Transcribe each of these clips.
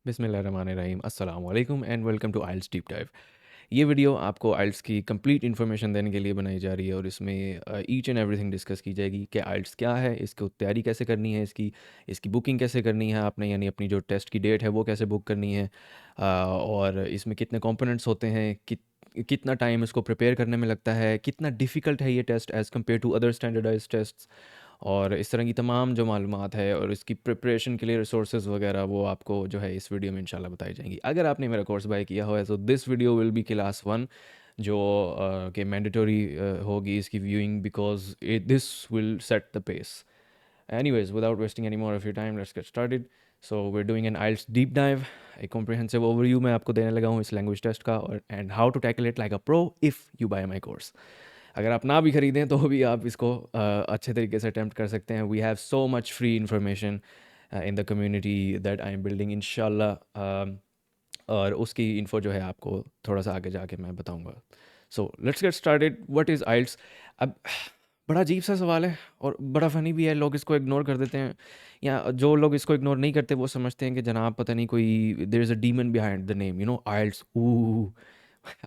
बिस्मिल्लाहिर्रहमानिर्रहीम अस्सलाम वालेकुम and welcome to IELTS deep dive. ये वीडियो आपको आइल्स की कंप्लीट इन्फॉर्मेशन देने के लिए बनाई जा रही है और इसमें ईच एंड एवरीथिंग डिस्कस की जाएगी कि आइल्स क्या है, इसको तैयारी कैसे करनी है, इसकी इसकी बुकिंग कैसे करनी है आपने, यानी अपनी जो टेस्ट की डेट है वो कैसे बुक करनी है, और इसमें कितने कंपोनेंट्स होते हैं, कितना टाइम इसको प्रिपेयर करने में लगता है, कितना डिफ़िकल्ट है ये test as compare to other standardise test, और इस तरह की तमाम जो मालूमात है और इसकी प्रिपरेशन के लिए रिसोर्सेज वगैरह वो आपको जो है इस वीडियो में इंशाल्लाह बताई जाएंगी। अगर आपने मेरा कोर्स बाय किया हुआ है तो this video will be class 1 जो कि मैंडेटरी होगी इसकी viewing, because this will set the pace. Anyways, without wasting any more of your time, let's get started. So we're doing an IELTS deep dive, a comprehensive overview मैं आपको देने लगा हूँ इस लैंग्वेज टेस्ट का, और and how to tackle it like a pro if you buy my course. अगर आप ना भी ख़रीदें तो भी आप इसको अच्छे तरीके से अटैम्प्ट कर सकते हैं। We have so much free information in the community that I am building इंशाल्लाह, और उसकी इन्फो जो है आपको थोड़ा सा आगे जाके मैं बताऊंगा। So let's get started. What is IELTS? अब बड़ा अजीब सा सवाल है और बड़ा फ़नी भी है, लोग इसको इग्नोर कर देते हैं, या जो लोग इसको इग्नोर नहीं करते वो समझते हैं कि जनाब पता नहीं कोई there is a demon behind the name, IELTS.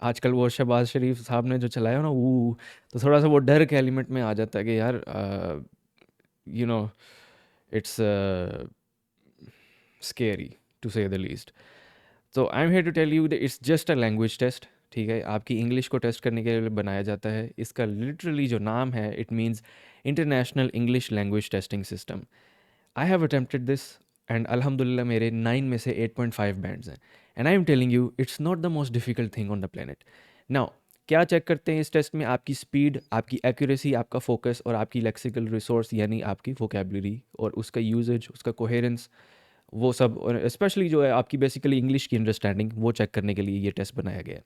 आजकल वो शहबाज शरीफ साहब ने जो चलाया ना, तो थोड़ा सा वो डर के एलिमेंट में आ जाता है कि यार you know it's scary to say the least. तो I am here to tell you that it's just a language test. ठीक है, आपकी इंग्लिश को टेस्ट करने के लिए बनाया जाता है। इसका लिटरली जो नाम है, it means international English language testing system. I have attempted this and अल्हम्दुलिल्लाह मेरे 9 में से 8.5 बैंड्स हैं। And I am telling you it's not the most difficult thing on the planet. Now क्या चेक करते हैं इस टेस्ट में? आपकी स्पीड, आपकी एक्यूरेसी, आपका फोकस और आपकी लेक्सिकल रिसोर्स यानी आपकी वोकेबलरी और उसका यूजेज, उसका कोहेरेंस, वो सब, और स्पेशली जो है आपकी बेसिकली इंग्लिश की अंडरस्टैंडिंग, वो चेक करने के लिए ये टेस्ट बनाया गया है।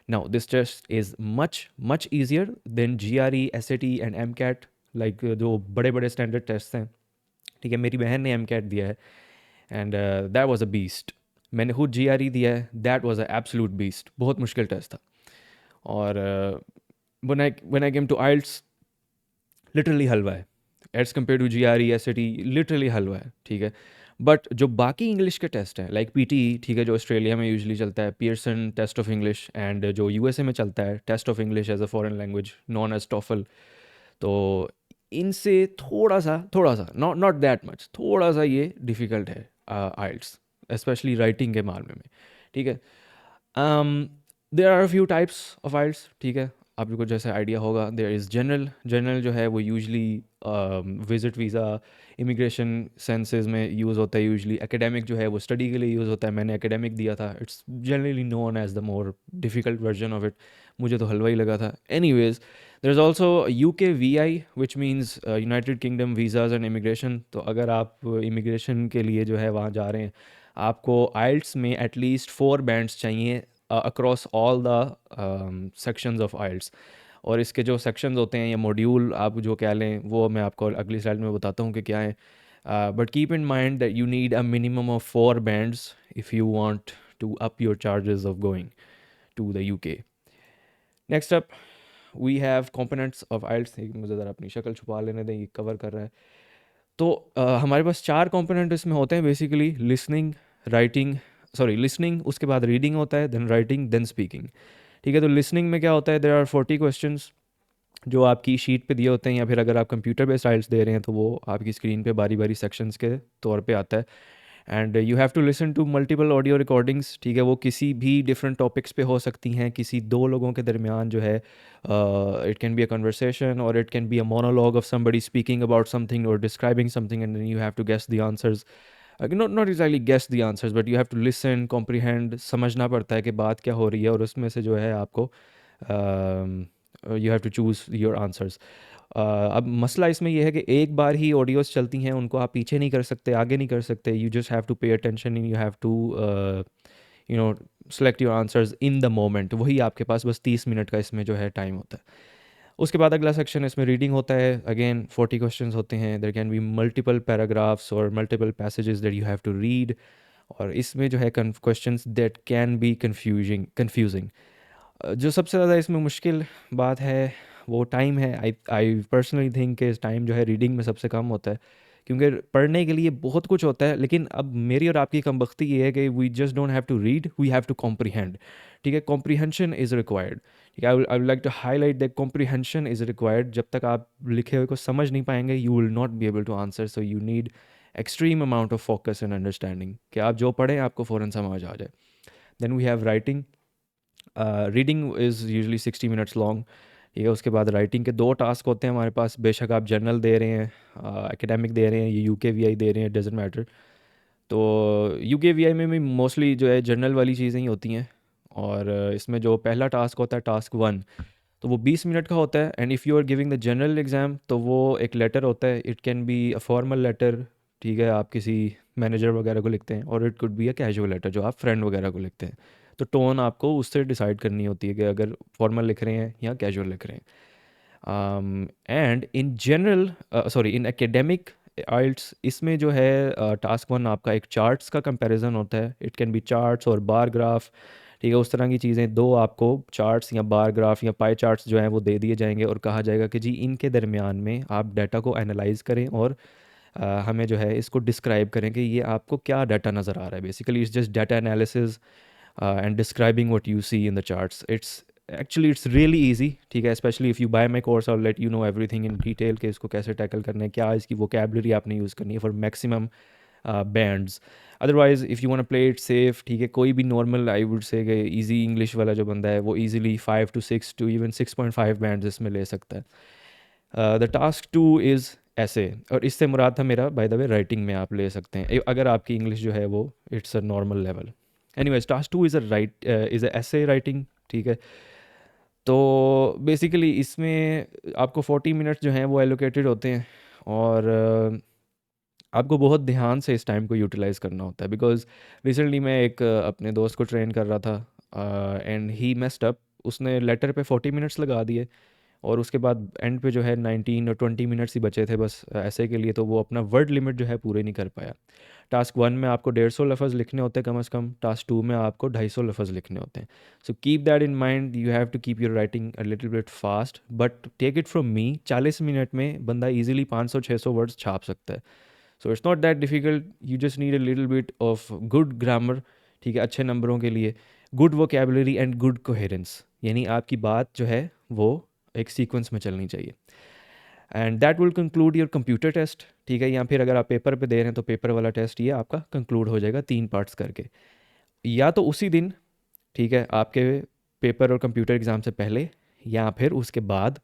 Now this test is much much easier than GRE, SAT and MCAT, like जो बड़े बड़े स्टैंडर्ड टेस्ट हैं। ठीक है, मेरी बहन ने MCAT दिया है and that was a beast. मैंने खुद GRE दिया है, that was a absolute beast, बहुत मुश्किल टेस्ट था। और when I came to IELTS, literally हलवा है as compare to GRE, SAT, literally हलवा है। ठीक है, बट जो बाकी इंग्लिश के टेस्ट हैं लाइक PTE, ठीक है, जो ऑस्ट्रेलिया में यूजुअली चलता है, Pearson test of English, and जो USA में चलता है test of English as a foreign language known as TOEFL, तो इनसे थोड़ा सा नॉट नॉट दैट मच, थोड़ा सा ये डिफ़िकल्ट है आइल्स, स्पेशली राइटिंग के मामले में। ठीक है, there are few types of IELTS. ठीक है, आपको जैसे आइडिया होगा, देयर इज़ जनरल। जनरल जो है वो usually visit visa, immigration senses में यूज़ होता है यूजली। एकेडमिक जो है वो स्टडी के लिए यूज़ होता है। मैंने एकेडमिक दिया था, it's generally known as the more difficult version of it. मुझे तो हलवा ही लगा था। Anyways, there is also UKVI which means United Kingdom visas and immigration. तो अगर आप इमिग्रेशन के लिए जो है वहाँ जा रहे हैं, आपको आइल्ट्स में एटलीस्ट 4 बैंड्स चाहिए across all the sections of IELTS. और इसके जो सेक्शंस होते हैं या मॉड्यूल आप जो कह लें, वो मैं आपको अगली स्लाइड में बताता हूँ कि क्या है। But keep in mind that you need a minimum of 4 bands if you want to up your charges of going to the UK। Next up we have components of IELTS. मुझे ज़रा अपनी शक्ल छुपा लेने दें, ये कवर कर रहा है। तो हमारे पास 4 कंपोनेंट इसमें होते हैं basically: listening, writing, sorry listening, उसके बाद रीडिंग होता है, देन राइटिंग, देन स्पीकिंग। ठीक है, तो लिसनिंग में क्या होता है, देयर आर 40 क्वेश्चंस जो आपकी शीट पे दिए होते हैं, या फिर अगर आप कंप्यूटर बेस्ड आइल्स दे रहे हैं तो वो आपकी स्क्रीन पे बारी बारी सेक्शंस के तौर पे आता है। And you have to listen to multiple audio recordings. ठीक है, वो किसी भी डिफरेंट टॉपिक्स पे हो सकती हैं, किसी 2 लोगों के दरमियान जो है, it can be a conversation और it can be a monologue of somebody speaking about something और describing something, and you have to guess the answers. Not exactly guess the answers, but you have to listen, comprehend, समझना पड़ता है कि बात क्या हो रही है, और उसमें से जो है आपको you have to choose your answers. अब मसला इसमें यह है कि एक बार ही ऑडियोस चलती हैं, उनको आप पीछे नहीं कर सकते, आगे नहीं कर सकते। You just have to pay attention and you have to you know select your answers in the moment. वही आपके पास बस 30 मिनट का इसमें जो है टाइम होता है। उसके बाद अगला सेक्शन इसमें रीडिंग होता है। अगेन 40 क्वेश्चंस होते हैं। There can be multiple paragraphs और multiple passages that you have to read, और इसमें जो है questions that can be confusing. जो सबसे ज़्यादा इसमें मुश्किल बात है वो टाइम है। आई पर्सनली थिंक कि टाइम जो है रीडिंग में सबसे कम होता है, क्योंकि पढ़ने के लिए बहुत कुछ होता है, लेकिन अब मेरी और आपकी कमबख्ती ये है कि we just don't have to read, we have to comprehend. ठीक है, कॉम्प्रीहेंशन इज़ रिक्वायर्ड। ठीक है, I would like to highlight that comprehension is required. जब तक आप लिखे हुए को समझ नहीं पाएंगे, you will not be able to answer. So you need extreme amount of focus and understanding, कि आप जो पढ़ें आपको फ़ौरन समझ आ जाए। Then we have writing. Reading is usually 60 minutes long. ठीक है, उसके बाद राइटिंग के 2 टास्क होते हैं हमारे पास। बेशक आप जर्नल दे रहे हैं, एकेडमिक दे रहे हैं, ये UKVI दे रहे हैं, डजेंट मैटर। तो UKVI में भी मोस्टली जो है जर्नल वाली चीज़ें ही होती हैं। और इसमें जो पहला टास्क होता है, टास्क 1, तो वो 20 मिनट का होता है। And if you are giving the general exam, तो वो एक लेटर होता है। It can be a formal letter, ठीक है, आप किसी मैनेजर वगैरह को लिखते हैं, और it could be a casual letter जो आप फ्रेंड वगैरह को लिखते हैं। तो टोन आपको उससे डिसाइड करनी होती है कि अगर फॉर्मल लिख रहे हैं या कैजुअल लिख रहे हैं। And in general, sorry, in academic IELTS, इसमें जो है टास्क 1 आपका एक चार्ट्स का कंपैरिजन होता है। इट कैन बी चार्ट्स और बार ग्राफ। ठीक है, उस तरह की चीज़ें, 2 आपको चार्ट्स या बार ग्राफ या पाई चार्ट्स जो हैं वो दे दिए जाएंगे, और कहा जाएगा कि जी इनके दरमियान में आप डाटा को एनालाइज करें, और हमें जो है इसको डिस्क्राइब करें कि ये आपको क्या डाटा नज़र आ रहा है। Basically it's just data analysis and describing what you see in the charts. It's really easy. ठीक है, specially if you buy my course, और let you know everything in detail कि इसको कैसे टैकल करना है, क्या इसकी वोकेबलरी आपने यूज़ करनी है for maximum bands. Otherwise if you want to play it safe, ठीक है, कोई भी नॉर्मल, आई वुड से कि इजी इंग्लिश वाला जो बंदा है वो easily 5 to 6 to even 6.5 bands इसमें ले सकता है। द टास्क 2 इज़ ऐसे, और इससे मुराद था मेरा बाय द वे राइटिंग में आप ले सकते हैं, अगर आपकी इंग्लिश जो है वो it's a normal level. Anyways, task 2 is a ऐसे राइटिंग। ठीक है, तो बेसिकली इसमें आपको 40 मिनट्स जो हैं वो एलोकेटेड होते हैं, और आपको बहुत ध्यान से इस टाइम को यूटिलाइज़ करना होता है। बिकॉज रिसेंटली मैं एक अपने दोस्त को ट्रेन कर रहा था, एंड ही मेस्ड अप। उसने लेटर पे 40 मिनट्स लगा दिए, और उसके बाद एंड पे जो है 19 और 20 मिनट्स ही बचे थे बस ऐसे के लिए, तो वो अपना वर्ड लिमिट जो है पूरे नहीं कर पाया। टास्क 1 में आपको 150 लफ्ज़ लिखने होते हैं कम से कम, टास्क 2 में आपको 250 लफ्ज़ लिखने होते हैं। So keep that in mind, you have to keep your writing a little bit fast, but take it from me, 40 minute में बंदा ईजिली 500-600 वर्ड्स छाप सकता है। So it's not that difficult, you just need a little bit of good grammar. ठीक है, अच्छे नंबरों के लिए good vocabulary and good coherence, यानी आपकी बात जो है वो एक सीक्वेंस में चलनी चाहिए। And that will conclude your computer test. ठीक है, या फिर अगर आप पेपर पे दे रहे हैं तो पेपर वाला टेस्ट ये आपका कंक्लूड हो जाएगा 3 पार्ट्स करके, या तो उसी दिन, ठीक है, आपके पेपर और कंप्यूटर एग्ज़ाम से पहले, या फिर उसके बाद।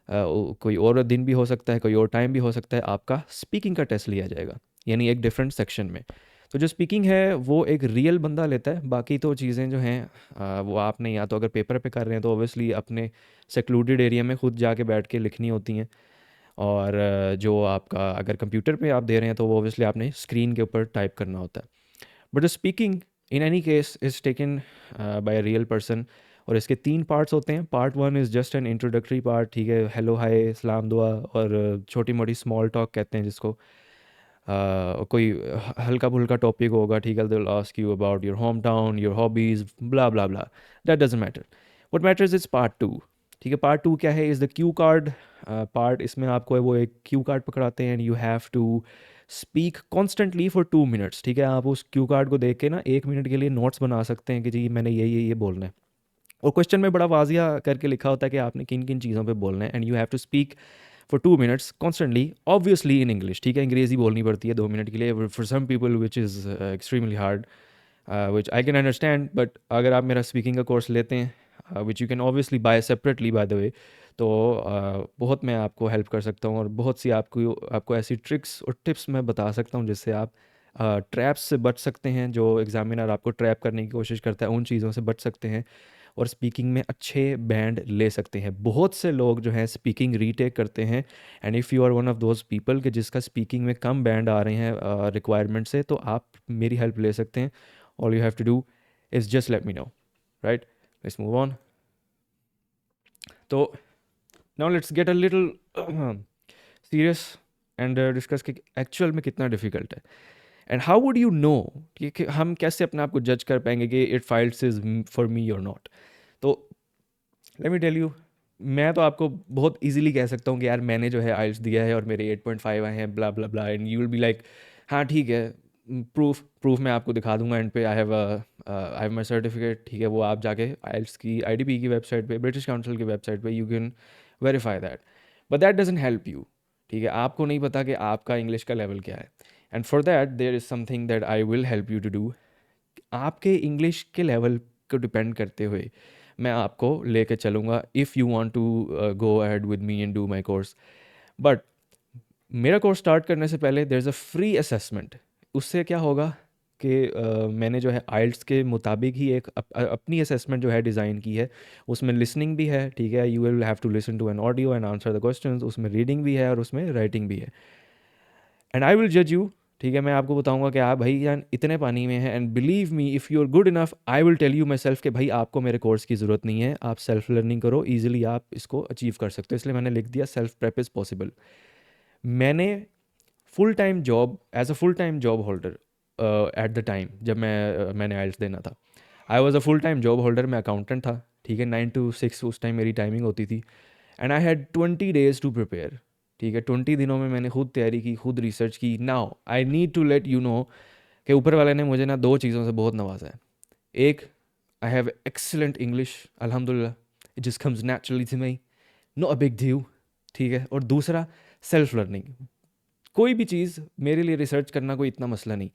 कोई और दिन भी हो सकता है, कोई और टाइम भी हो सकता है, आपका स्पीकिंग का टेस्ट लिया जाएगा, यानी एक डिफरेंट सेक्शन में। तो जो स्पीकिंग है वो एक रियल बंदा लेता है, बाकी तो चीज़ें जो हैं वो आपने या तो अगर पेपर पे कर रहे हैं तो ऑब्वियसली अपने सेक्लूडेड एरिया में खुद जाके बैठ के लिखनी होती हैं, और जो आपका अगर कंप्यूटर पे आप दे रहे हैं तो वो ऑब्वियसली आपने स्क्रीन के ऊपर टाइप करना होता है। But the speaking in any case is taken by a real person, और इसके 3 पार्ट्स होते हैं। Part 1 is just an introductory part. ठीक है, हेलो हाय सलाम दुआ, और छोटी मोटी स्मॉल टॉक कहते हैं जिसको। कोई हल्का फुल्का टॉपिक होगा, ठीक है, they will ask you about your home town, your hobbies, bla blah bla, that doesn't matter. What matters is part 2। ठीक है, पार्ट 2 क्या है, is the cue card part. इसमें आपको वो एक क्यू कार्ड पकड़ाते हैं, and you have to speak constantly for 2 minutes. ठीक है, आप उस क्यू कार्ड को देख के ना 1 मिनट के लिए नोट्स बना सकते हैं कि जी मैंने ये बोलना है, और क्वेश्चन में बड़ा वाजिया करके लिखा होता है कि आपने किन किन चीज़ों पे बोलना है, and you have to speak for 2 minutes constantly, obviously in English. ठीक है, अंग्रेज़ी बोलनी पड़ती है 2 मिनट के लिए for some people, which is extremely hard, which I can understand. But अगर आप मेरा स्पीकिंग का कोर्स लेते हैं, which you can obviously buy separately by the way, तो बहुत मैं आपको हेल्प कर सकता हूँ, और बहुत सी आपको ऐसी ट्रिक्स और टिप्स मैं बता सकता हूँ जिससे आप ट्रैप्स से बच सकते हैं, जो एग्जामिनर आपको ट्रैप करने की कोशिश करता है, उन चीज़ों से बच सकते हैं, और स्पीकिंग में अच्छे बैंड ले सकते हैं। बहुत से लोग जो हैं स्पीकिंग रीटेक करते हैं, and if you are one of those people कि जिसका स्पीकिंग में कम बैंड आ रहे हैं रिक्वायरमेंट से, तो आप मेरी हेल्प ले सकते हैं। All you have to do is just let me know, right? Let's move on. तो now let's get a little serious and discuss कि एक्चुअल में कितना डिफिकल्ट है, and how would you know कि हम कैसे अपने आप को जज कर पाएंगे कि it files is for me और नॉट। तो लेट मी टेल यू, मैं तो आपको बहुत इजीली कह सकता हूँ कि यार मैंने जो है आइल्स दिया है और मेरे 8.5 आए हैं, blah blah blah, and you will be like हाँ ठीक है, प्रूफ मैं आपको दिखा दूंगा एंड पे। आई हैव माई सर्टिफिकेट, ठीक है, वो आप जाके आइल्स की आईडीपी की वेबसाइट पे, ब्रिटिश काउंसिल की वेबसाइट पे you can verify that, but that doesn't help you. ठीक है, आपको नहीं पता कि आपका इंग्लिश का लेवल क्या है, and for that there is something that I will help you to do. आपके इंग्लिश के लेवल को डिपेंड करते हुए मैं आपको लेके चलूँगा if you want to go ahead with me and do my course. But मेरा कोर्स स्टार्ट करने से पहले there is a free assessment. उससे क्या होगा कि मैंने जो है आइल्स के मुताबिक ही एक अपनी असेसमेंट जो है डिज़ाइन की है। उसमें लिसनिंग भी है, ठीक है, you will have to listen to an audio and answer the questions. उसमें रीडिंग भी है और उसमें राइटिंग भी है, एंड आई विल जज यू। ठीक है, मैं आपको बताऊंगा कि आप भाई यार इतने पानी में हैं, and believe me if you are good enough I will tell you myself कि भाई आपको मेरे कोर्स की ज़रूरत नहीं है, आप सेल्फ लर्निंग करो, ईजिली आप इसको अचीव कर सकते हो। इसलिए मैंने लिख दिया सेल्फ प्रेप इज़ पॉसिबल। मैंने full time job as a full time job holder at the time जब मैंने आइल्स देना था, I was a full time job holder, मैं अकाउंटेंट था, ठीक है, 9 to 6 उस टाइम मेरी टाइमिंग होती थी, and I had 20 days to prepare. ठीक है, 20 दिनों में मैंने खुद तैयारी की, खुद रिसर्च की। Now I need to let you know कि ऊपर वाले ने मुझे ना दो चीज़ों से बहुत नवाजा है। एक, आई हैव एक्सीलेंट इंग्लिश, अल्हम्दुलिल्लाह, it just comes naturally to me, no a big deal. ठीक है, और दूसरा सेल्फ लर्निंग। कोई भी चीज़ मेरे लिए रिसर्च करना कोई इतना मसला नहीं।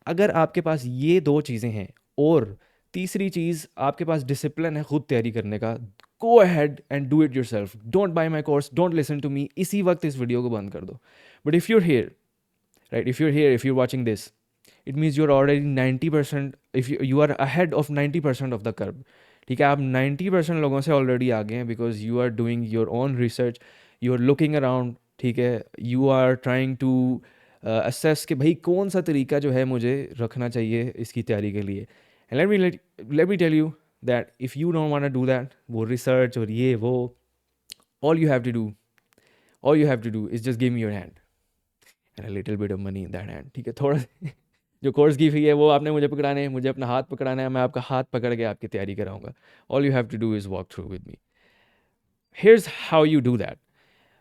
अगर आपके पास ये दो चीज़ें हैं और तीसरी चीज़ आपके पास डिसिप्लिन है खुद तैयारी करने का, go ahead and do it yourself. Don't buy my course, don't listen to me, इसी वक्त इस वीडियो को बंद कर दो। But if you're here, right, if you're watching this, it means you are already 90%, if you are ahead of 90% of the curve. ठीक है, आप 90% लोगों से ऑलरेडी आगे हैं, because you are doing your own research, you are looking around, ठीक है, you are trying to assess कि भाई कौन सा तरीका जो है मुझे रखना चाहिए इसकी तैयारी के लिए। And let me tell you that if you don't want to do that, वो रिसर्च और ये वो, all you have to do all you have to do is just give me your hand and a little bit of money in that hand. ठीक है, थोड़ा जो course की फ़ी है वो आपने मुझे पकड़ाने है, मुझे अपना हाथ पकड़ाना है, मैं आपका हाथ पकड़ के आपकी तैयारी कराऊंगा। All you have to do is walk through with me. Here's how you do that.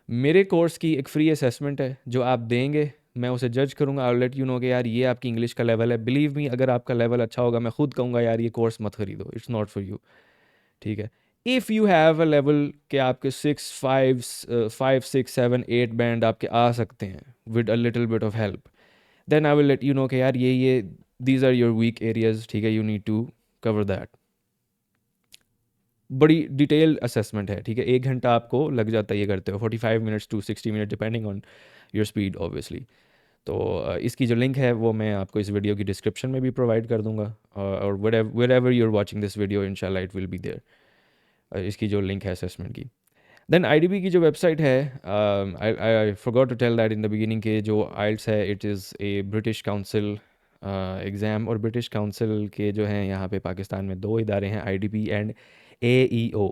मेरे कोर्स की एक फ्री असेसमेंट है जो आप देंगे, मैं उसे जज करूंगा, आई लेट यू नो कि यार ये आपकी इंग्लिश का लेवल है। बिलीव मी, अगर आपका लेवल अच्छा होगा मैं खुद कहूँगा यार ये कोर्स मत खरीदो, इट्स नॉट फॉर यू। ठीक है, if you have a level के आपके 6, 5, 6, 7, 8 बैंड आपके आ सकते हैं with a little bit of help, then I will let you know कि यार ये these are your weak areas. ठीक है, you need to cover that. बड़ी डिटेल असेसमेंट है, ठीक है, 1 घंटा आपको लग जाता है ये करते हो, 45 minutes to 60 minutes depending on your speed obviously. तो इसकी जो लिंक है वो मैं आपको इस वीडियो की डिस्क्रिप्शन में भी प्रोवाइड कर दूंगा, और wherever you are watching this video इंशाल्लाह इट विल बी देयर, इसकी जो लिंक है असेसमेंट की। देन आईडीबी की जो वेबसाइट है, I forgot to tell that in the beginning के जो आइल्स है it is a British Council exam, और ब्रिटिश काउंसिल के जो हैं यहाँ पे पाकिस्तान में दो इदारे हैं, आईडीबी एंड एईओ।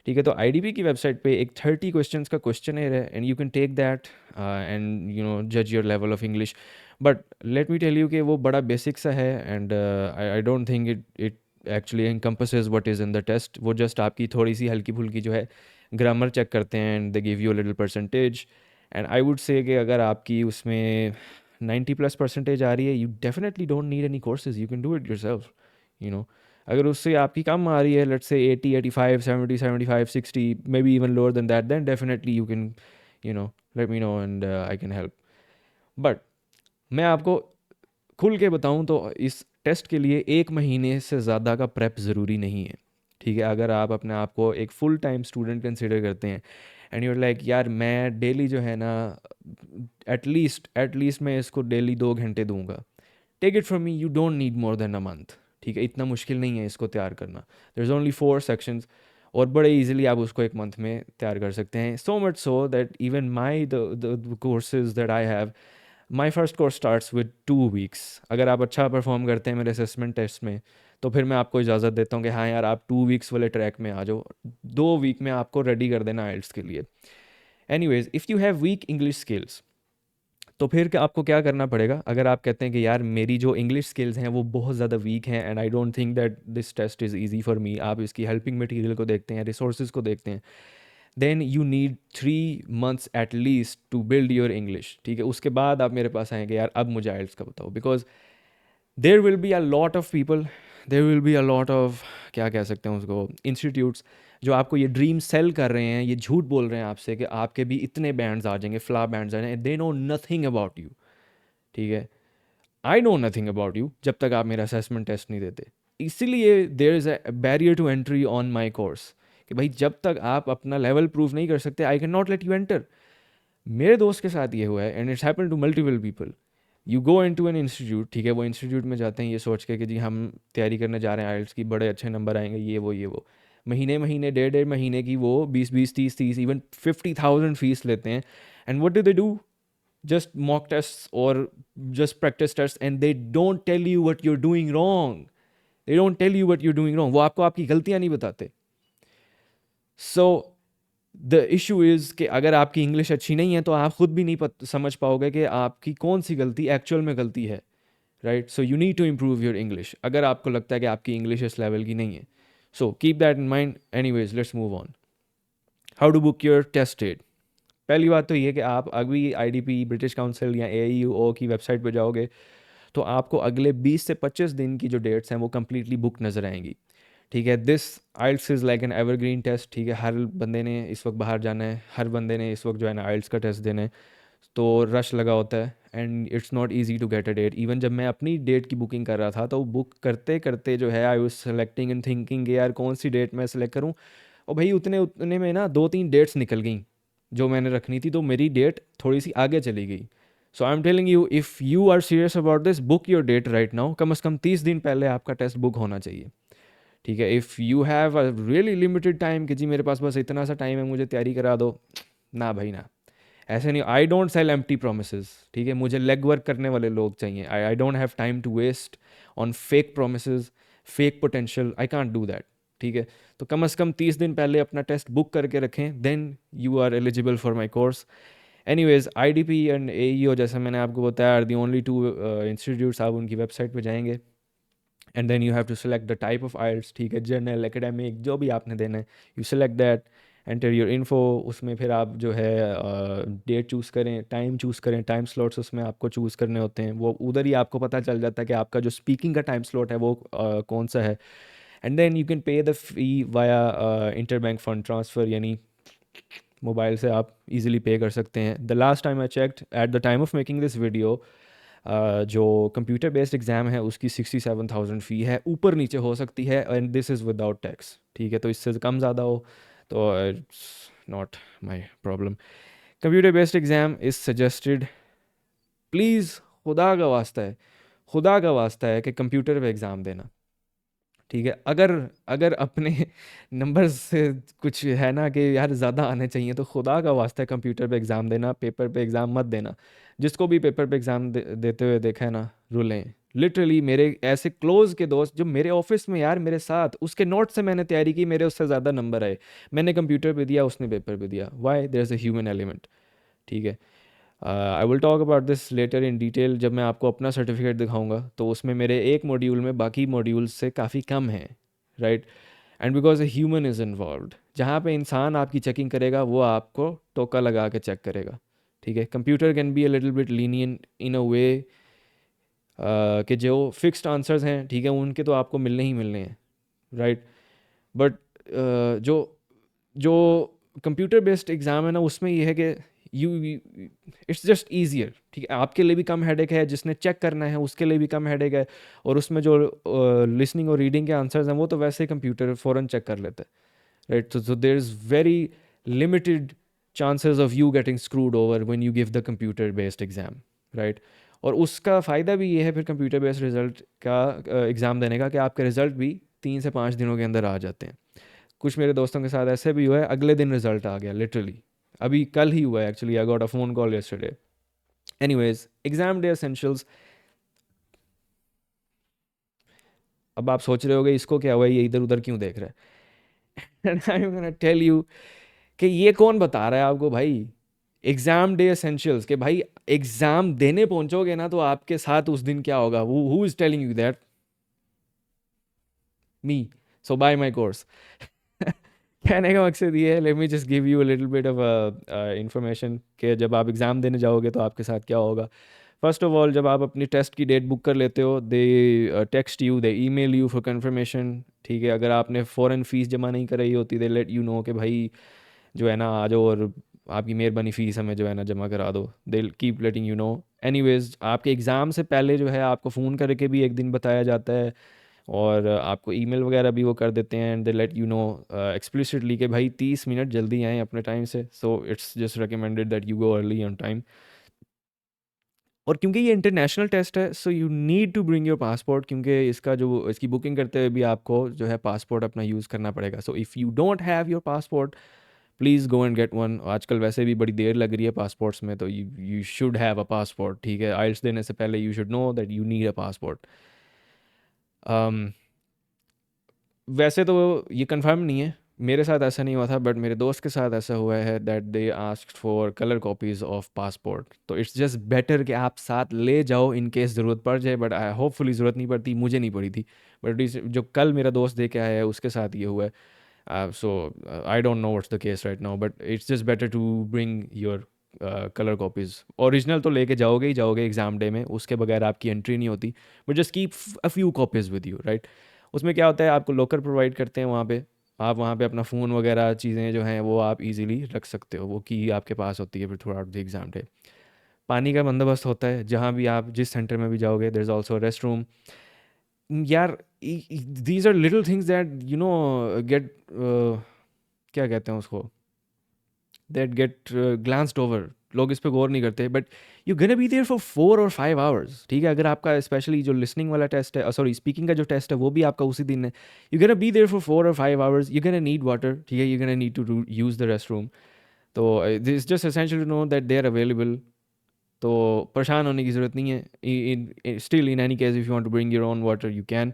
ठीक है, तो आईडीबी की वेबसाइट पे एक 30 क्वेश्चंस का क्वेश्चनर है, and you can take that and you know जज your level of English. But let me tell you कि वो बड़ा बेसिक सा है, and I don't think it actually encompasses what is in the test। वो जस्ट आपकी थोड़ी सी हल्की फुल्की जो है ग्रामर चेक करते हैं, and they give you a little percentage. And I would say कि अगर आपकी उसमें 90+ परसेंटेज आ रही है, you definitely don't need any courses, you can do it yourself, you know. अगर उससे आपकी कम आ रही है, let's say 80, 85, 70, 75, 60, maybe even lower than that, then definitely you can you know let me know and I can help. But मैं आपको खुल के बताऊं तो इस टेस्ट के लिए 1 महीने से ज़्यादा का प्रेप ज़रूरी नहीं है। ठीक है, अगर आप अपने आप को एक फुल टाइम स्टूडेंट कंसिडर करते हैं एंड यूर लाइक यार मैं डेली जो है ना एटलीस्ट मैं इसको डेली 2 घंटे दूंगा, take it from me, you don't need more than a month. ठीक है, इतना मुश्किल नहीं है इसको तैयार करना। देयर इज़ ओनली 4 सेक्शंस, और बड़े इजीली आप उसको 1 मंथ में तैयार कर सकते हैं। So much so that even my the courses that I have, my first course starts with 2 weeks. अगर आप अच्छा परफॉर्म करते हैं मेरे असेसमेंट टेस्ट में, तो फिर मैं आपको इजाज़त देता हूँ कि हाँ यार आप 2 वीक्स वाले ट्रैक में आ जाओ, 2 वीक में आपको रेडी कर देना आइल्स के लिए। Anyways, if you have week English skills, तो फिर आपको क्या करना पड़ेगा? अगर आप कहते हैं कि यार मेरी जो इंग्लिश स्किल्स हैं वो बहुत ज़्यादा वीक हैं and I don't think that this test is easy for me, आप इसकी हेल्पिंग मटेरियल को देखते हैं, रिसोर्सेज को देखते हैं, then you need 3 months at least to build your English, ठीक है। उसके बाद आप मेरे पास आएंगे यार अब मुझे आइल्स का बताओ, because there will be a lot of people, there will be a lot of, क्या कह सकते हैं उसको, इंस्टीट्यूट्स जो आपको ये ड्रीम सेल कर रहे हैं, ये झूठ बोल रहे हैं आपसे कि आपके भी इतने बैंड्स आ जाएंगे, फ्ला बैंड्स आ जाएंगे, they know nothing about you, ठीक है। I know nothing about you जब तक आप मेरा असेसमेंट टेस्ट नहीं देते। इसीलिए there is a barrier to entry on my course कि भाई जब तक आप अपना लेवल प्रूव नहीं कर सकते, I can not let you enter. मेरे दोस्त के साथ ये हुआ है and it's happen to multiple people. You go into an institute, ठीक है, वो इंस्टीट्यूट में जाते हैं ये सोच के कि जी हम तैयारी करने जा रहे हैं आइल्स की, बड़े अच्छे नंबर आएंगे, ये वो महीने महीने 1.5 महीने की वो 20 20 30 30 इवन 50,000 फीस लेते हैं। And what do they do? just mock tests or just practice tests, and they don't tell you what you're doing wrong. They don't tell you what you're doing wrong. वो आपको आपकी गलतियां नहीं बताते। So the issue is कि अगर आपकी English अच्छी नहीं है तो आप खुद भी नहीं समझ पाओगे कि आपकी कौन सी गलती एक्चुअल में गलती है, right. So you need to improve your English अगर आपको लगता है कि आपकी इंग्लिश इस लेवल की नहीं है। So keep that in mind. Anyways let's move on. How to book your test date. पहली बात तो ये कि आप अभी आईडीपी, ब्रिटिश काउंसिल या एआईयू की वेबसाइट पर जाओगे तो आपको अगले 20 से 25 दिन की जो डेट्स हैं वो कम्प्लीटली बुक नज़र आएंगी, ठीक है। This IELTS is like an evergreen test, ठीक है। हर बंदे ने इस वक्त बाहर जाना है, हर बंदे ने इस वक्त जो है ना आइल्स का टेस्ट देना है, तो रश लगा होता है and it's not easy to get a date. Even जब मैं अपनी डेट की बुकिंग कर रहा था तो बुक करते करते जो है I was selecting and thinking यार कौन सी डेट मैं सेलेक्ट करूँ, और भाई उतने उतने में ना 2-3 डेट्स निकल गई जो मैंने रखनी थी, तो मेरी डेट थोड़ी सी आगे चली गई। So I am telling you, if you are serious about this, book your date right now. कम से कम 30 दिन पहले आपका टेस्ट बुक होना चाहिए, ठीक है। If you have a really limited time कि जी मेरे पास बस इतना सा टाइम है मुझे तैयारी करा दो, ना भाई ना, ऐसे नहीं। I don't sell empty promises, ठीक है। मुझे लेग वर्क करने वाले लोग चाहिए। I don't have time to waste on fake promises, fake potential, I can't do that, ठीक है। तो कम से कम 30 दिन पहले अपना टेस्ट बुक करके रखें, then you are eligible for my course. Anyways IDP and AEO जैसा मैंने आपको बताया आर दी ओनली 2 इंस्टीट्यूट्स। आप उनकी वेबसाइट पे जाएंगे and then you have to select the type of IELTS, ठीक है, जनरल, एकेडमिक, जो भी आपने देना है, you select that, enter your info. उसमें फिर आप जो है डेट चूज़ करें, टाइम चूज़ करें, टाइम स्लॉट्स उसमें आपको चूज़ करने होते हैं, वो उधर ही आपको पता चल जाता है कि आपका जो स्पीकिंग का टाइम स्लॉट है वो कौन सा है। And then you can pay the fee via interbank fund transfer, यानी मोबाइल से आप इजीली पे कर सकते हैं। The last time I checked at the time of making this video, जो कंप्यूटर बेस्ड एग्ज़ाम है उसकी 67,000 फ़ी है, ऊपर नीचे हो सकती है, and this is without tax, ठीक है। तो इससे कम ज़्यादा हो तो it's not my problem. Computer based exam is suggested, please, खुदा का वास्ता है, खुदा का वास्ता है कि कंप्यूटर पे एग्ज़ाम देना, ठीक है। अगर अगर अपने नंबर से कुछ है ना कि यार ज़्यादा आने चाहिए, तो खुदा का वास्ता है कंप्यूटर पे एग्ज़ाम देना, पेपर पे एग्ज़ाम मत देना। जिसको भी पेपर पे एग्ज़ाम देते हुए देखा है ना, रुलें। लिटरली मेरे ऐसे क्लोज के दोस्त जो मेरे ऑफिस में यार मेरे साथ, उसके नोट से मैंने तैयारी की, मेरे उससे ज़्यादा नंबर आए, मैंने कंप्यूटर पे दिया, उसने पेपर पे दिया। Why? There is a human element, ठीक है। I will talk about this later in detail. जब मैं आपको अपना सर्टिफिकेट दिखाऊंगा तो उसमें मेरे एक मॉड्यूल में बाकी मॉड्यूल्स से काफ़ी कम है, right. And because a human is involved, जहाँ पे इंसान आपकी चेकिंग करेगा वो आपको टोका लगा के चेक करेगा, ठीक है। Computer can be a little bit lenient in a way कि जो फिक्स्ड आंसर्स हैं, ठीक है, उनके तो आपको मिलने ही मिलने हैं, राइट। बट जो जो कंप्यूटर बेस्ड एग्ज़ाम है ना, उसमें ये है कि यू इट्स जस्ट ईजियर, ठीक है। आपके लिए भी कम हेडेक है, जिसने चेक करना है उसके लिए भी कम हेडेक है, और उसमें जो लिसनिंग और रीडिंग के आंसर्स हैं वो तो वैसे ही कंप्यूटर फ़ौरन चेक कर लेता है, राइट। तो there is very limited chances of you getting screwed over when you give the computer based exam, right। और उसका फ़ायदा भी ये है फिर कंप्यूटर बेस्ड रिज़ल्ट का एग्ज़ाम देने का कि आपके रिज़ल्ट भी 3 से 5 दिनों के अंदर आ जाते हैं। कुछ मेरे दोस्तों के साथ ऐसे भी हुआ है, अगले दिन रिजल्ट आ गया, लिटरली अभी कल ही हुआ है एक्चुअली, आई गॉट अ phone call yesterday. Anyways exam day essentials. अब आप सोच रहे होगे इसको क्या हुआ, ये इधर उधर क्यों देख रहा है। And I am gonna tell you कि ये कौन बता रहा है आपको भाई एग्जाम डे एसेंशियल्स, के भाई एग्जाम देने पहुंचोगे ना तो आपके साथ उस दिन क्या होगा, who is telling you that? Me. So buy my course. कहने का मकसद ये है, let me just give you a little bit of information कि जब आप एग्ज़ाम देने जाओगे तो आपके साथ क्या होगा। फर्स्ट ऑफ ऑल, जब आप अपनी टेस्ट की डेट बुक कर लेते हो, they text you, they email you for confirmation. ठीक है, अगर आपने फ़ौरन फ़ीस जमा नहीं कराई होती, दे लेट यू नो कि भाई जो है ना आ जाओ और आपकी मेहरबानी फ़ीस हमें जो है ना जमा करा दो। They keep letting you know. Anyways, आपके एग्ज़ाम से पहले जो है आपको फ़ोन करके भी एक दिन बताया जाता है, और आपको ईमेल वगैरह भी वो कर देते हैं, and they let you know explicitly कि भाई 30 मिनट जल्दी आएँ अपने टाइम से। So it's just recommended that you go early on time. और क्योंकि ये इंटरनेशनल टेस्ट है, so you need to bring your passport, क्योंकि इसकी बुकिंग करते हुए भी आपको जो है पासपोर्ट अपना यूज़ करना पड़ेगा। So if you don't have your passport, please go and get one. आजकल वैसे भी बड़ी देर लग रही है पासपोर्ट्स में, तो you should have a passport. ठीक है, आइल्स देने से पहले you should know that you need a passport. वैसे तो ये कंफर्म नहीं है, मेरे साथ ऐसा नहीं हुआ था, बट मेरे दोस्त के साथ ऐसा हुआ है that they asked for colour copies of passport. तो इट्स जस्ट बेटर कि आप साथ ले जाओ इन केस ज़रूरत पड़ जाए, बट होपफुली ज़रूरत नहीं पड़ती, मुझे नहीं पड़ी थी। बट जो कल मेरा दोस्त दे के आया है उसके साथ ये हुआ है। So I don't know what's the case right now, but it's just better to bring your colour copies. Original तो लेके जाओगे ही जाओगे एग्ज़ाम डे में, उसके बगैर आपकी एंट्री नहीं होती, but just keep a few copies with you, right. उसमें क्या होता है, आपको लॉकर प्रोवाइड करते हैं वहाँ पे। आप वहाँ पे अपना फ़ोन वगैरह चीज़ें जो हैं वो आप इजीली रख सकते हो, वो की आपके पास होती है फिर through out the exam day. पानी का बंदोबस्त होता है जहाँ भी आप जिस सेंटर में भी जाओगे, there is also rest room. यार, these are little things that you know get, क्या कहते हैं उसको, दैट गेट ग्लांस्ड ओवर। लोग इस पे गौर नहीं करते, but you gonna be there for 4 और 5 आवर्स। ठीक है, अगर आपका स्पेशली जो लिसनिंग वाला टेस्ट है, सॉरी स्पीकिंग का जो टेस्ट है वो भी आपका उसी दिन है, you gonna be there for 4 और 5 hours. You gonna need water, ठीक है, you gonna need to use the rest room. तो this just essential to know that they are available. तो परेशान होने की ज़रूरत नहीं है। Still in any case if you want to bring your own water you can.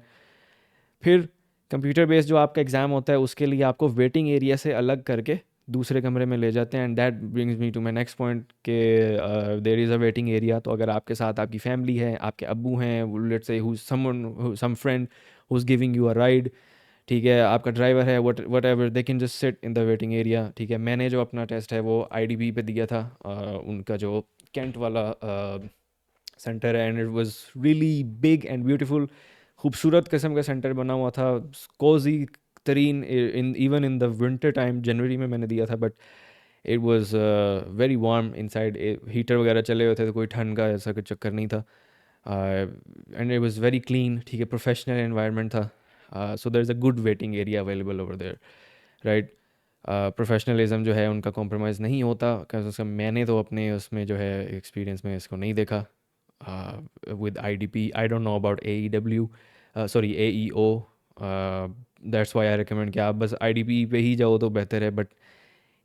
फिर computer based जो आपका एग्ज़ाम होता है उसके लिए आपको वेटिंग एरिया से अलग करके दूसरे कमरे में ले जाते हैं, and that brings me to my next point के there is a waiting area. तो अगर आपके साथ आपकी फैमिली है, आपके अब्बू हैं, let's say who someone some friend who is giving you a ride, ठीक है, आपका ड्राइवर है, whatever, they can just sit in the waiting area. ठीक है, मैंने जो अपना टेस्ट है वो आईडीबी पे दिया था, उनका जो कैंट वाला सेंटर है, and it was really big and beautiful. खूबसूरत किस्म का सेंटर बना हुआ था, कोजी तरीन, in even in the winter time, जनवरी में मैंने दिया था, but it was very warm inside. Heater वगैरह चले हुए थे, तो कोई ठंड का ऐसा कुछ चक्कर नहीं था, and it was very clean. ठीक है, प्रोफेशनल एनवायरनमेंट था। So there is a good waiting area available over there, right. Professionalism जो है उनका कॉम्प्रोमाइज़ नहीं होता, क्योंकि उसका मैंने तो अपने उसमें जो है एक्सपीरियंस में इसको नहीं देखा। with IDP. I don't know about AEW, sorry AEO. That's why I recommend कि आप बस IDP पे ही जाओ तो बेहतर है, बट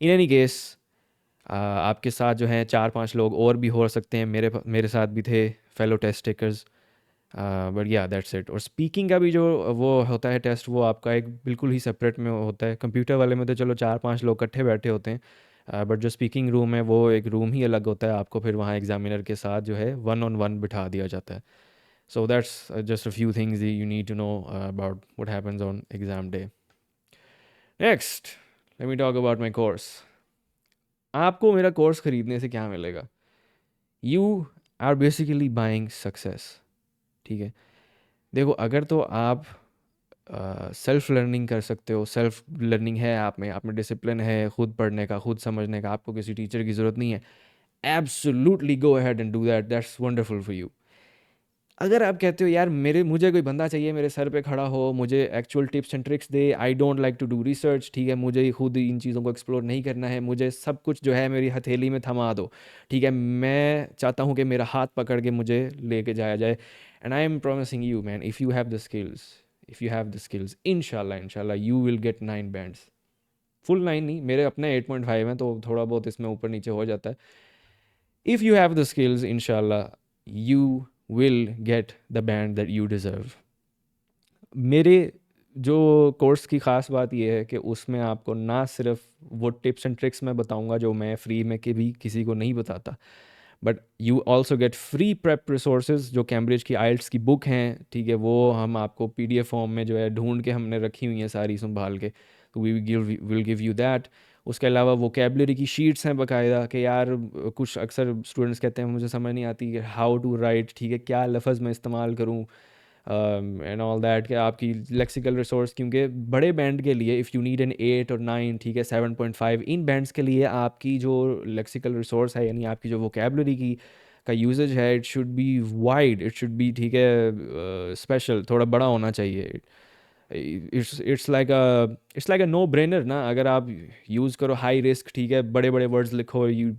इन एनी केस आपके साथ जो हैं 4-5 लोग और भी हो सकते हैं, मेरे साथ भी थे फेलो टेस्ट टेकर्स। बट या दैट्स इट। और स्पीकिंग का भी जो वो होता है टेस्ट, वो आपका एक बिल्कुल ही सेपरेट में होता है। कंप्यूटर वाले में तो चलो 4-5 लोग इकट्ठे बैठे होते हैं, बट जो स्पीकिंग रूम है वो एक रूम ही अलग होता है, आपको फिर वहाँ एग्जामिनर के साथ जो है 1-on-1 बिठा दिया जाता है। So that's just a few things you need to know about what happens on exam day. Next, let me talk about my course. आपको मेरा कोर्स ख़रीदने से क्या मिलेगा? You are basically buying success. ठीक है, देखो, अगर तो आप सेल्फ लर्निंग कर सकते हो, सेल्फ लर्निंग है आप में डिसिप्लिन है, खुद पढ़ने का, खुद समझने का, आपको किसी टीचर की ज़रूरत नहीं है, absolutely go ahead and do that, that's wonderful for you. अगर आप कहते हो यार मुझे कोई बंदा चाहिए मेरे सर पे खड़ा हो, मुझे एक्चुअल टिप्स एंड ट्रिक्स दे, I don't like to do research, ठीक है, मुझे ही खुद इन चीज़ों को एक्सप्लोर नहीं करना है, मुझे सब कुछ जो है मेरी हथेली में थमा दो, ठीक है, मैं चाहता हूँ कि मेरा हाथ पकड़ के मुझे लेके जाया जाए, and I am promising you man, if you have the skills, if you have the skills, इंशाल्लाह you will get 9 bands. Full 9 नहीं, मेरे अपने 8.5 हैं, तो थोड़ा बहुत इसमें ऊपर नीचे हो जाता है। If you have the skills, इंशाल्लाह you will get the band that you deserve. मेरे जो कोर्स की ख़ास बात यह है कि उसमें आपको ना सिर्फ वो टिप्स एंड ट्रिक्स मैं बताऊंगा जो मैं फ्री में के भी किसी को नहीं बताता, but you also get free prep resources, जो कैम्ब्रिज की आइल्स की बुक हैं, ठीक है, वो हम आपको PDF फॉर्म में जो है ढूंढ के हमने रखी हुई हैं सारी संभाल के, we will give you that. उसके अलावा वोकेबलरी की शीट्स हैं बाकायदा कि यार कुछ अक्सर स्टूडेंट्स कहते हैं मुझे समझ नहीं आती कि हाउ टू राइट, ठीक है, क्या लफ्ज़ मैं इस्तेमाल करूँ एंड ऑल दैट, कि आपकी लेक्सिकल रिसोर्स, क्योंकि बड़े बैंड के लिए इफ़ यू नीड एन 8 और 9, ठीक है, 7.5, इन बैंड्स के लिए आपकी जो लेक्सिकल रिसोर्स है, यानी आपकी जो वोकेबलरी की का यूजेज है, it should be wide, it should be, ठीक है, स्पेशल, थोड़ा बड़ा होना चाहिए। It's like a no brainer ना, अगर आप यूज़ करो हाई रिस्क, ठीक है, बड़े बड़े वर्ड्स लिखो, you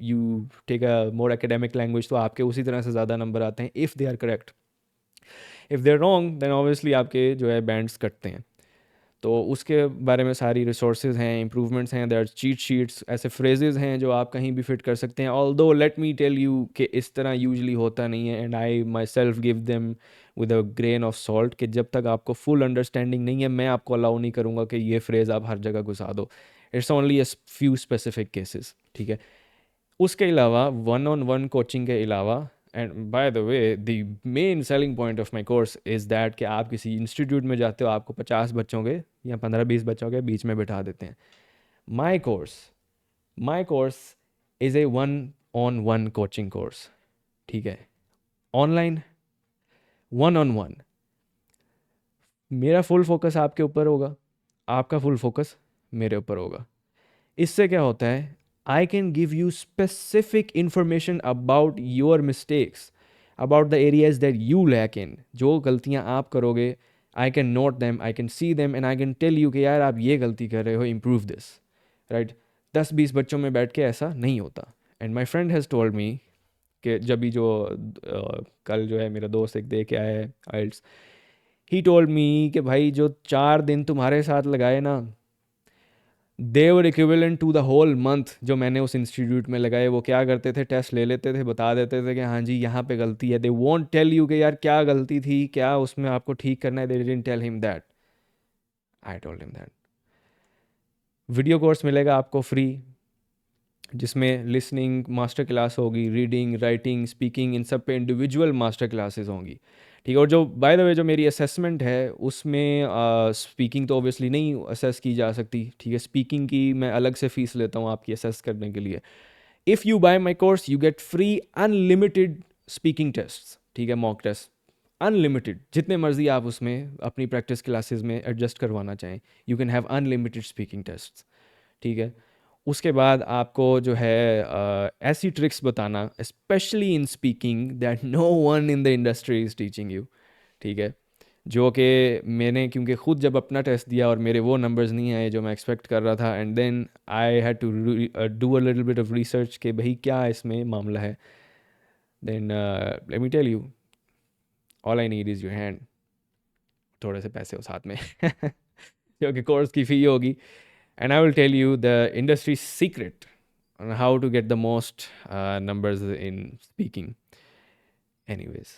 you take a more academic language, तो आपके उसी तरह से ज़्यादा नंबर आते हैं if they are correct. If they are wrong then obviously आपके जो है बैंड्स कटते हैं। तो उसके बारे में सारी रिसोर्सेज हैं, इम्प्रूवमेंट्स हैं, देयर चीट शीट्स, ऐसे फ्रेजेस हैं जो आप कहीं भी फिट कर सकते हैं। Although let me tell you कि इस तरह यूजली होता नहीं है, and I myself give them with a grain of salt, कि जब तक आपको फुल अंडरस्टैंडिंग नहीं है मैं आपको अलाउ नहीं करूँगा कि ये फ्रेज़ आप हर जगह घुसा दो। It's only a few specific cases, ठीक है। उसके अलावा वन ऑन वन कोचिंग के अलावा, and bye the way the main selling point of my course is that कि आप किसी इंस्टीट्यूट में जाते हो, आपको 50 बच्चों के या 15-20 बच्चों के बीच में बिठा देते हैं। My course my course is a one on one coaching course, ठीक है, ऑनलाइन, वन ऑन वन। मेरा फुल फोकस आपके ऊपर होगा, आपका फुल फोकस मेरे ऊपर होगा। इससे क्या होता है, I can give you specific information about your mistakes, about the areas that you lack in, जो गलतियां आप करोगे, I can note them, I can see them, and I can tell you कि यार आप ये गलती कर रहे हो, इम्प्रूव दिस, राइट। 10-20 बच्चों में बैठ के ऐसा नहीं होता। And my friend has told me कि जब भी जो कल जो है मेरा दोस्त एक दे के आया है आइल्स, ही टोल्ड मी कि भाई जो 4 दिन तुम्हारे साथ लगाए ना, they're equivalent to the whole month जो मैंने उस इंस्टीट्यूट में लगाए। वो क्या करते थे, टेस्ट ले लेते थे, बता देते थे कि हाँ जी यहाँ पे गलती है। दे वोंट टेल यू कि यार क्या गलती थी, क्या उसमें आपको ठीक करना है। They didn't tell him that, I told him that. Video course मिलेगा आपको फ्री, जिसमें लिसनिंग मास्टर क्लास होगी, रीडिंग, राइटिंग, स्पीकिंग, इन सब पे इंडिविजुअल मास्टर क्लासेस होंगी, ठीक है। और जो बाय द वे जो मेरी असेसमेंट है उसमें स्पीकिंग तो ऑब्वियसली नहीं असेस की जा सकती, ठीक है। स्पीकिंग की मैं अलग से फ़ीस लेता हूँ आपकी असेस करने के लिए। If you buy my course you get free unlimited speaking test, ठीक है, मॉक टेस्ट, अनलिमिटेड, जितने मर्जी आप उसमें अपनी प्रैक्टिस क्लासेस में एडजस्ट करवाना चाहें, you can have unlimited speaking test, ठीक है। उसके बाद आपको जो है ऐसी ट्रिक्स बताना, specially in speaking, that no one in the industry is teaching you, ठीक है। जो कि मैंने क्योंकि ख़ुद जब अपना टेस्ट दिया और मेरे वो नंबर्स नहीं आए जो मैं एक्सपेक्ट कर रहा था, and then I had to do a little bit of research कि भाई क्या इसमें मामला है। Then let me tell you, all I need is your hand, थोड़े से पैसे हो साथ में क्योंकि कोर्स की फ़ी होगी। And I will tell you the industry secret on how to get the most numbers in speaking. Anyways,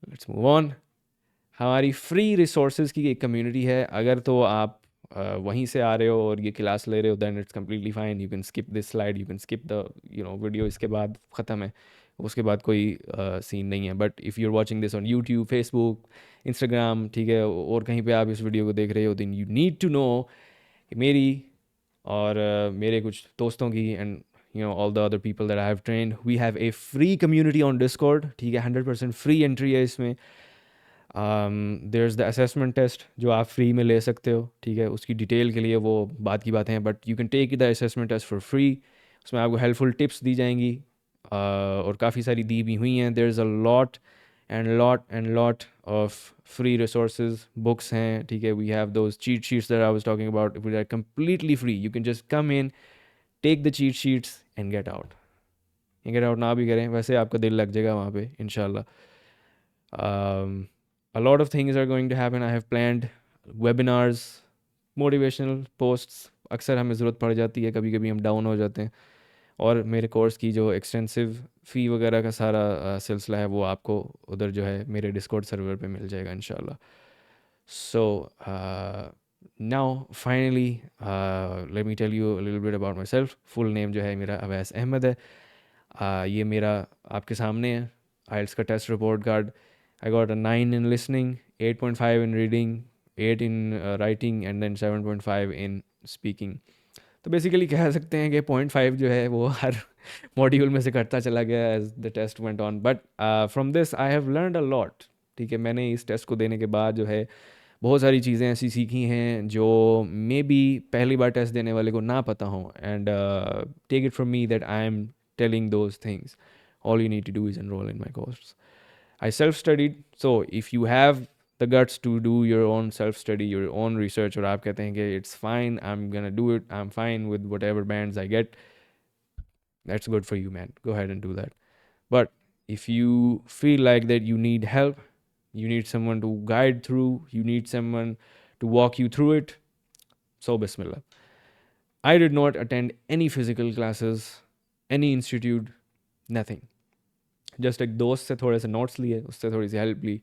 let's move on. हमारी फ्री रिसोर्सेज की एक कम्युनिटी है। अगर तो आप वहीं से आ रहे हो और ये क्लास ले रहे हो, then it's completely fine, you can skip this slide, you can skip the video, इसके बाद ख़त्म है, उसके बाद कोई सीन नहीं है। But if you are watching this on YouTube, Facebook, Instagram, ठीक है, और कहीं पे आप इस वीडियो को देख रहे हो, then you need to know कि मेरी और मेरे कुछ दोस्तों की, and all the other people that I have trained, we have a free community on Discord, ठीक है। 100% फ्री एंट्री है इसमें। There is the assessment test जो आप फ्री में ले सकते हो, ठीक है। उसकी डिटेल के लिए वो बात की बातें हैं, but you can take the assessment test for free. उसमें आपको हेल्पफुल टिप्स दी जाएंगी, और काफ़ी सारी दी भी हुई हैं। There is a lot and lot of free resources, books हैं, ठीक है। We have those cheat sheets that I was talking about, we are completely free. You can just come in, take the cheat sheets and get out. Get out ना भी करें, वैसे आपका दिल लग जाएगा वहाँ पे इंशाल्लाह। A lot of things are going to happen. I have planned webinars, motivational posts. अक्सर हमें ज़रूरत पड़ जाती है, कभी कभी हम डाउन हो जाते हैं, और मेरे कोर्स की जो एक्सटेंसिव फ़ी वगैरह का सारा सिलसिला है वो आपको उधर जो है मेरे डिस्कॉर्ड सर्वर पे मिल जाएगा इंशाल्लाह। So now finally let me tell you a little bit about myself. Full name जो है मेरा अवैस अहमद है। ये मेरा आपके सामने है आइल्स का test report card. I got a 9 in listening, 8.5 in reading, 8 in writing and then 7.5 in speaking. तो बेसिकली कह सकते हैं कि 0.5 जो है वो हर मॉड्यूल में से घटता चला गया as the test went on, but from this I have learned a lot. ठीक है, मैंने इस टेस्ट को देने के बाद जो है बहुत सारी चीज़ें ऐसी सीखी हैं जो मे बी पहली बार टेस्ट देने वाले को ना पता हों, and take it from me that I am telling those things. All you need to do is enroll in my course. I self studied. So if you have the guts to do your own self study, your own research, और आप कहते हैं कि it's fine, I'm gonna do it, I'm fine with whatever bands I get, that's good for you, man. Go ahead and do that. But if you feel like that you need help, you need someone to guide through, you need someone to walk you through it, so bismillah. I did not attend any physical classes, any institute, nothing. Just एक दोस्त से थोड़े से notes लिए, उससे थोड़ी सी help ली,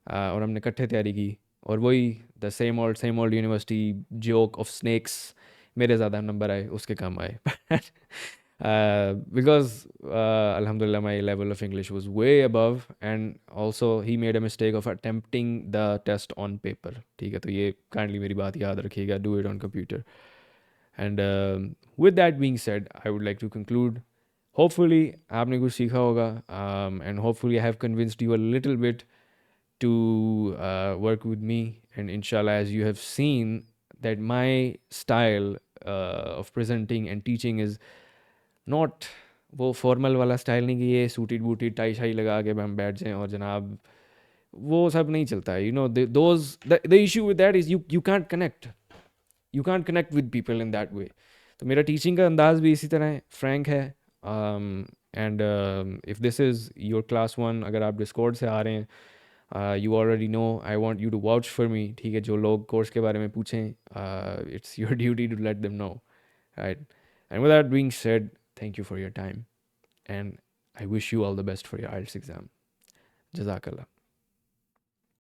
और हमने इकट्ठे तैयारी की। और वही the same old university joke of snacks, मेरे ज़्यादा नंबर आए, उसके कम आए। Because alhamdulillah my level of English was way above, and also he made a mistake of attempting the test on paper. ठीक है, तो ये काइंडली मेरी बात याद रखिएगा, do it on computer. And with that being said, I would like to conclude. Hopefully आपने कुछ सीखा होगा, and hopefully I have convinced you a little bit to work with me, and inshallah, as you have seen, that my style of presenting and teaching is not वो formal वाला style नहीं कि ये suited booted tie शाई लगा के हम बैठ जाएं और जनाब वो सब नहीं चलता है। Those the issue with that is you can't connect with people in that way. तो मेरा टीचिंग का अंदाज भी इसी तरह है, फ्रैंक है। And if this is your class 1, अगर आप डिस्कॉर्ड से आ रहे हैं, you already know, I want you to vouch for me. ठीक है, जो लोग कोर्स के बारे में पूछें, it's your duty to let them know, right? And with that being said, thank you for your time, and I wish you all the best for your IELTS exam. Jazakallah.